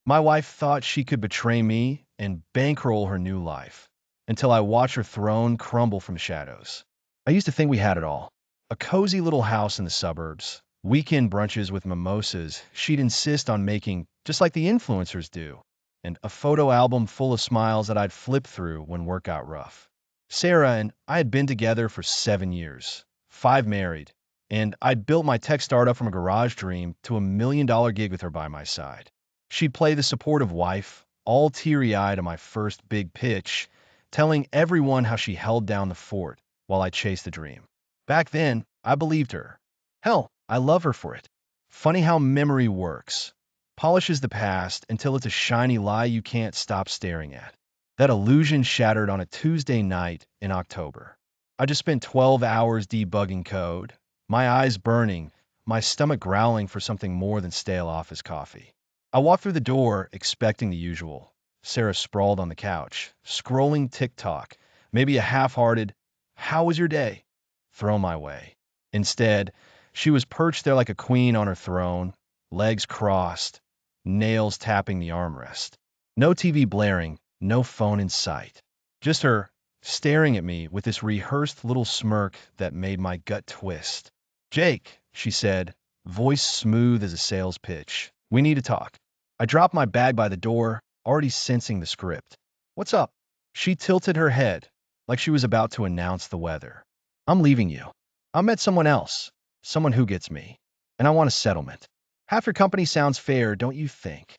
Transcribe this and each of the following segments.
My wife thought she could betray me and bankroll her new life, until I watched her throne crumble from shadows. I used to think we had it all. A cozy little house in the suburbs, weekend brunches with mimosas she'd insist on making just like the influencers do, and a photo album full of smiles that I'd flip through when work got rough. Sarah and I had been together for 7 years, 5 married, and I'd built my tech startup from a garage dream to a $1 million gig with her by my side. She'd play the supportive wife, all teary-eyed on my first big pitch, telling everyone how she held down the fort while I chased the dream. Back then, I believed her. Hell, I love her for it. Funny how memory works. Polishes the past until it's a shiny lie you can't stop staring at. That illusion shattered on a Tuesday night in October. I just spent 12 hours debugging code, my eyes burning, my stomach growling for something more than stale office coffee. I walked through the door expecting the usual. Sarah sprawled on the couch, scrolling TikTok, maybe a half-hearted, "How was your day?" thrown my way. Instead, she was perched there like a queen on her throne, legs crossed, nails tapping the armrest. No TV blaring, no phone in sight. Just her, staring at me with this rehearsed little smirk that made my gut twist. "Jake," she said, voice smooth as a sales pitch. "We need to talk." I dropped my bag by the door, already sensing the script. "What's up?" She tilted her head, like she was about to announce the weather. "I'm leaving you. I met someone else, someone who gets me, and I want a settlement. Half your company sounds fair, don't you think?"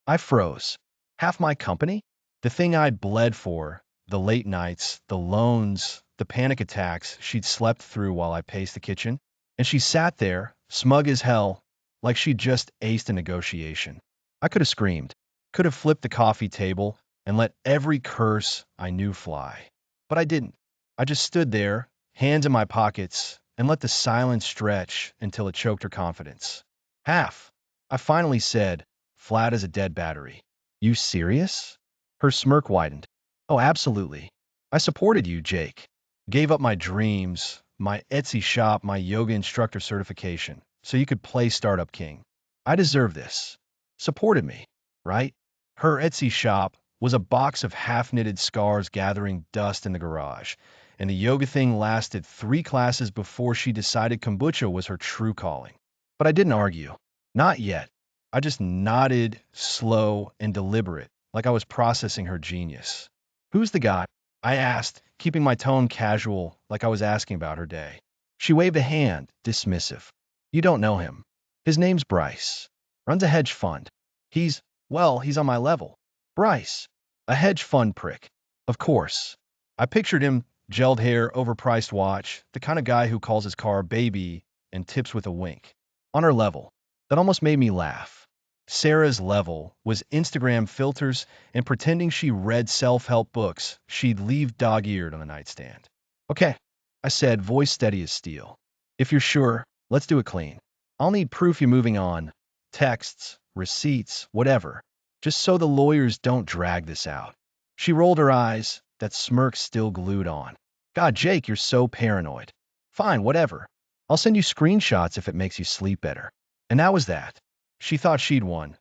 I froze. Half my company? The thing I'd bled for, the late nights, the loans, the panic attacks she'd slept through while I paced the kitchen. And she sat there, smug as hell, like she'd just aced a negotiation. I could have screamed, could have flipped the coffee table, and let every curse I knew fly. But I didn't. I just stood there, hands in my pockets, and let the silence stretch until it choked her confidence. "Half," I finally said, flat as a dead battery. "You serious?" Her smirk widened. "Oh, absolutely. I supported you, Jake. Gave up my dreams, my Etsy shop, my yoga instructor certification, so you could play Startup King. I deserve this. Supported me, right?" Her Etsy shop was a box of half-knitted scarves gathering dust in the garage, and the yoga thing lasted 3 classes before she decided kombucha was her true calling. But I didn't argue. Not yet. I just nodded, slow and deliberate, like I was processing her genius. "Who's the guy?" I asked, keeping my tone casual, like I was asking about her day. She waved a hand, dismissive. "You don't know him. His name's Bryce. Runs a hedge fund. He's on my level." Bryce, a hedge fund prick. Of course. I pictured him, gelled hair, overpriced watch, the kind of guy who calls his car baby and tips with a wink. On her level. That almost made me laugh. Sarah's level was Instagram filters and pretending she read self-help books she'd leave dog-eared on the nightstand. "Okay," I said, voice steady as steel. "If you're sure, let's do it clean. I'll need proof you're moving on. Texts, receipts, whatever. Just so the lawyers don't drag this out." She rolled her eyes, that smirk still glued on. "God, Jake, you're so paranoid." "Fine, whatever. I'll send you screenshots if it makes you sleep better." And that was that. She thought she'd won.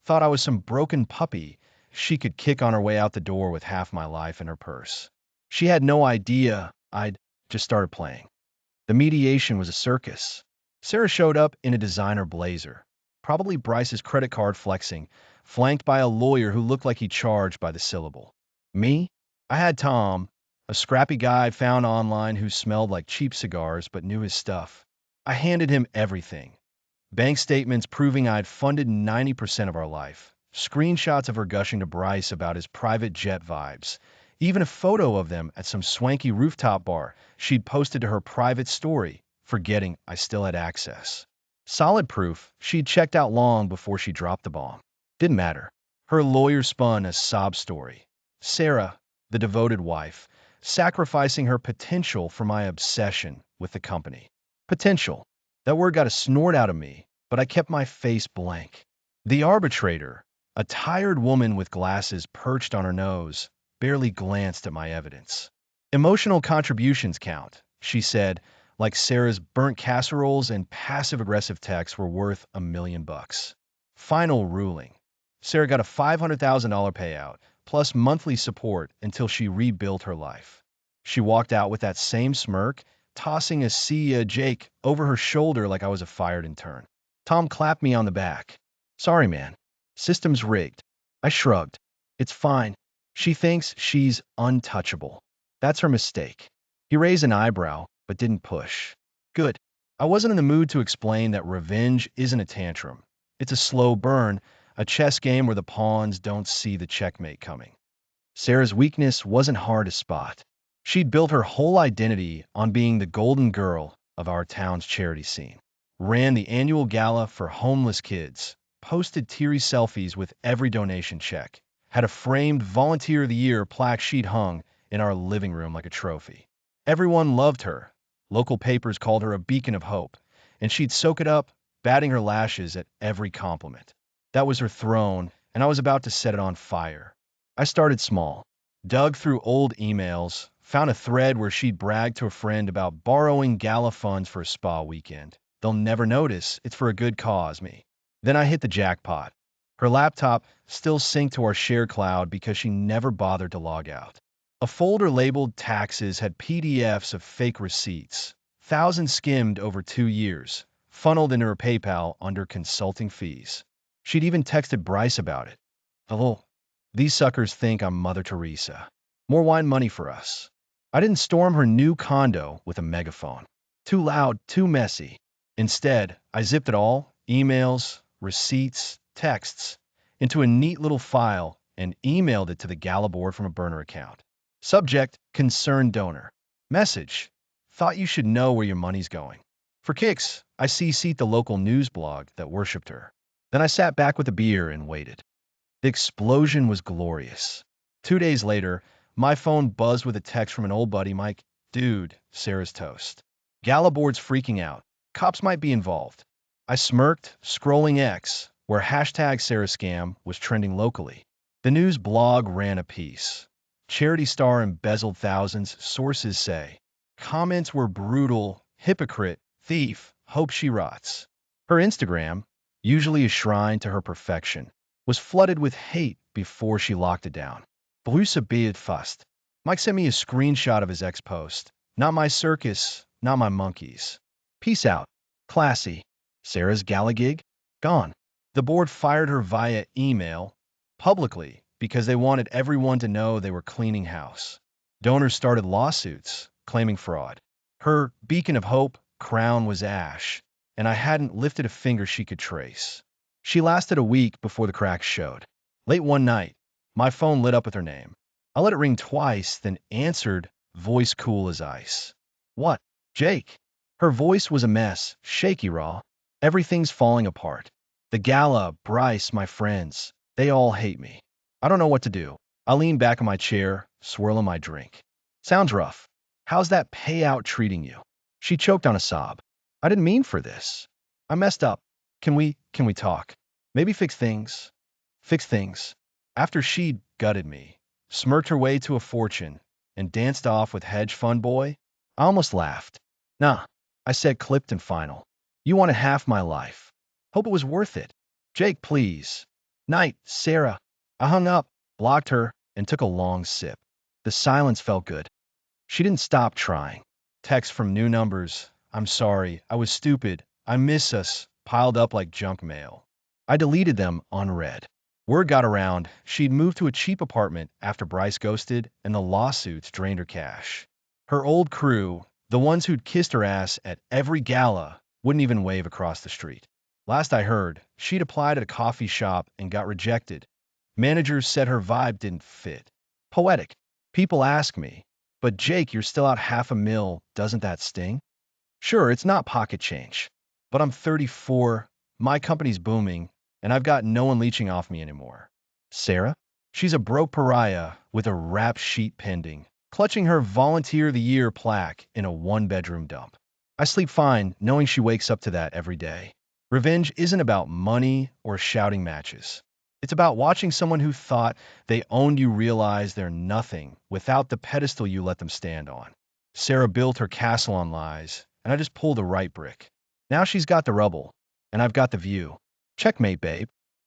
Thought I was some broken puppy she could kick on her way out the door with half my life in her purse. She had no idea I'd just started playing. The mediation was a circus. Sarah showed up in a designer blazer, probably Bryce's credit card flexing, flanked by a lawyer who looked like he charged by the syllable. Me? I had Tom, a scrappy guy I found online who smelled like cheap cigars but knew his stuff. I handed him everything. Bank statements proving I'd funded 90% of our life, screenshots of her gushing to Bryce about his private jet vibes, even a photo of them at some swanky rooftop bar she'd posted to her private story, forgetting I still had access. Solid proof she'd checked out long before she dropped the bomb. Didn't matter. Her lawyer spun a sob story. Sarah, the devoted wife, sacrificing her potential for my obsession with the company. Potential. That word got a snort out of me, but I kept my face blank. The arbitrator, a tired woman with glasses perched on her nose, barely glanced at my evidence. "Emotional contributions count," she said, like Sarah's burnt casseroles and passive-aggressive texts were worth $1 million. Final ruling. Sarah got a $500,000 payout, plus monthly support until she rebuilt her life. She walked out with that same smirk, tossing a "See ya, Jake" over her shoulder like I was a fired intern. Tom clapped me on the back. "Sorry, man. System's rigged." I shrugged. "It's fine. She thinks she's untouchable. That's her mistake." He raised an eyebrow, but didn't push. Good. I wasn't in the mood to explain that revenge isn't a tantrum. It's a slow burn, a chess game where the pawns don't see the checkmate coming. Sarah's weakness wasn't hard to spot. She'd built her whole identity on being the golden girl of our town's charity scene. Ran the annual gala for homeless kids, posted teary selfies with every donation check, had a framed Volunteer of the Year plaque sheet hung in our living room like a trophy. Everyone loved her. Local papers called her a beacon of hope, and she'd soak it up, batting her lashes at every compliment. That was her throne, and I was about to set it on fire. I started small, dug through old emails, found a thread where she'd bragged to a friend about borrowing gala funds for a spa weekend. "They'll never notice, it's for a good cause, me." Then I hit the jackpot. Her laptop still synced to our shared cloud because she never bothered to log out. A folder labeled taxes had PDFs of fake receipts, thousands skimmed over 2 years, funneled into her PayPal under consulting fees. She'd even texted Bryce about it. "Hello, these suckers think I'm Mother Teresa. More wine money for us." I didn't storm her new condo with a megaphone. Too loud, too messy. Instead, I zipped it all, emails, receipts, texts, into a neat little file and emailed it to the gala board from a burner account. Subject, concerned donor. Message, thought you should know where your money's going. For kicks, I CC'd the local news blog that worshipped her. Then I sat back with a beer and waited. The explosion was glorious. 2 days later, my phone buzzed with a text from an old buddy, Mike. "Dude, Sarah's toast. Gala board's freaking out. Cops might be involved." I smirked, scrolling X, where hashtag #SarahScam was trending locally. The news blog ran a piece. Charity star embezzled thousands, sources say. Comments were brutal: hypocrite, thief, hope she rots. Her Instagram, usually a shrine to her perfection, was flooded with hate before she locked it down. Bruce beard fust. Mike sent me a screenshot of his ex-post. "Not my circus, not my monkeys. Peace out. Classy. Sarah's gala gig? Gone." The board fired her via email, publicly, because they wanted everyone to know they were cleaning house. Donors started lawsuits, claiming fraud. Her beacon of hope crown was ash, and I hadn't lifted a finger she could trace. She lasted a week before the cracks showed. Late one night, my phone lit up with her name. I let it ring twice, then answered, voice cool as ice. "What? Jake?" Her voice was a mess, shaky raw. "Everything's falling apart. The gala, Bryce, my friends, they all hate me. I don't know what to do." I leaned back in my chair, swirling my drink. "Sounds rough. How's that payout treating you?" She choked on a sob. "I didn't mean for this. I messed up. Can we talk? Maybe fix things?" Fix things. After she'd gutted me, smirked her way to a fortune, and danced off with hedge fund boy, I almost laughed. "Nah," I said, clipped and final. "You wanted half my life. Hope it was worth it. Jake, please." "Night, Sarah." I hung up, blocked her, and took a long sip. The silence felt good. She didn't stop trying. Texts from new numbers. "I'm sorry. I was stupid. I miss us," piled up like junk mail. I deleted them unread. Word got around she'd moved to a cheap apartment after Bryce ghosted, and the lawsuits drained her cash. Her old crew, the ones who'd kissed her ass at every gala, wouldn't even wave across the street. Last I heard, she'd applied at a coffee shop and got rejected. Managers said her vibe didn't fit. Poetic. People ask me, "But Jake, you're still out $500,000, doesn't that sting?" Sure, it's not pocket change. But I'm 34, my company's booming, and I've got no one leeching off me anymore. Sarah? She's a broke pariah with a rap sheet pending, clutching her Volunteer of the Year plaque in a one-bedroom dump. I sleep fine knowing she wakes up to that every day. Revenge isn't about money or shouting matches. It's about watching someone who thought they owned you realize they're nothing without the pedestal you let them stand on. Sarah built her castle on lies, and I just pulled the right brick. Now she's got the rubble, and I've got the view. Checkmate, babe.